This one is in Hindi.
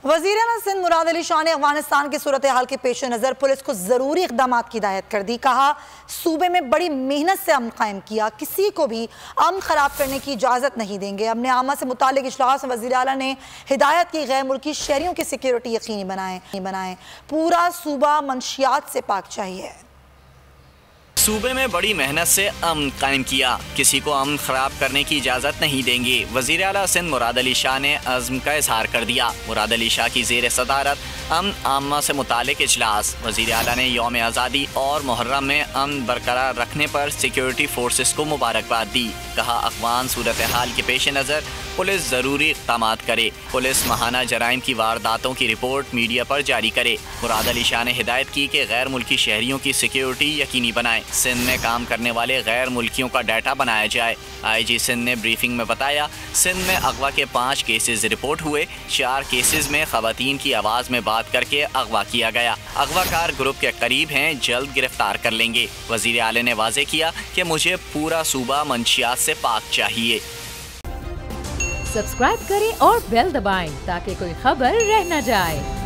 वज़ीर आला सिंध मुराद अली शाह ने अफगानिस्तान की सूरत हाल के पेश नज़र पुलिस को ज़रूरी इक़दाम की हिदायत कर दी। कहा, सूबे में बड़ी मेहनत से अमन कायम किया, किसी को भी अमन ख़राब करने की इजाज़त नहीं देंगे। अमन आमा से मुताल्लिक़ इजलास में वज़ीर आला ने हिदायत की गैर मुल्की शहरियों की सिक्योरिटी यकीनी बनाएं। पूरा सूबा मंशियात से पाक चाहिए। सूबे में बड़ी मेहनत से अमन कायम किया, किसी को अमन खराब करने की इजाज़त नहीं देंगे। वज़ीर आला सिंध मुराद अली शाह ने अज़्म का इजहार कर दिया। मुराद अली शाह की ज़ेर सदारत अमन आमा से मुतालिक इजलास। वज़ीर आला ने यौम आज़ादी और मुहर्रम में अमन बरकरार रखने पर सिक्योरिटी फोर्सेस को मुबारकबाद दी। कहा, अफगान सूरत हाल के पेश नज़र पुलिस ज़रूरी इक़दाम करे। पुलिस महाना जराइम की वारदातों की रिपोर्ट मीडिया पर जारी करे। मुराद अली शाह ने हिदायत की कि गैर मुल्की शहरियों की सिक्योरिटी यकीनी बनाए। सिंध में काम करने वाले गैर मुल्कियों का डाटा बनाया जाए। IG सिंध ने ब्रीफिंग में बताया, सिंध में अगवा के 5 केसेस रिपोर्ट हुए। 4 केसेस में खवातीन की आवाज़ में बात करके अगवा किया गया। अगवाकार ग्रुप के करीब हैं, जल्द गिरफ्तार कर लेंगे। वज़ीर आला ने वाज़े किया कि मुझे पूरा सूबा मंशियात से पाक चाहिए। सब्सक्राइब करें और बेल दबाएं ताकि कोई खबर रह न जाए।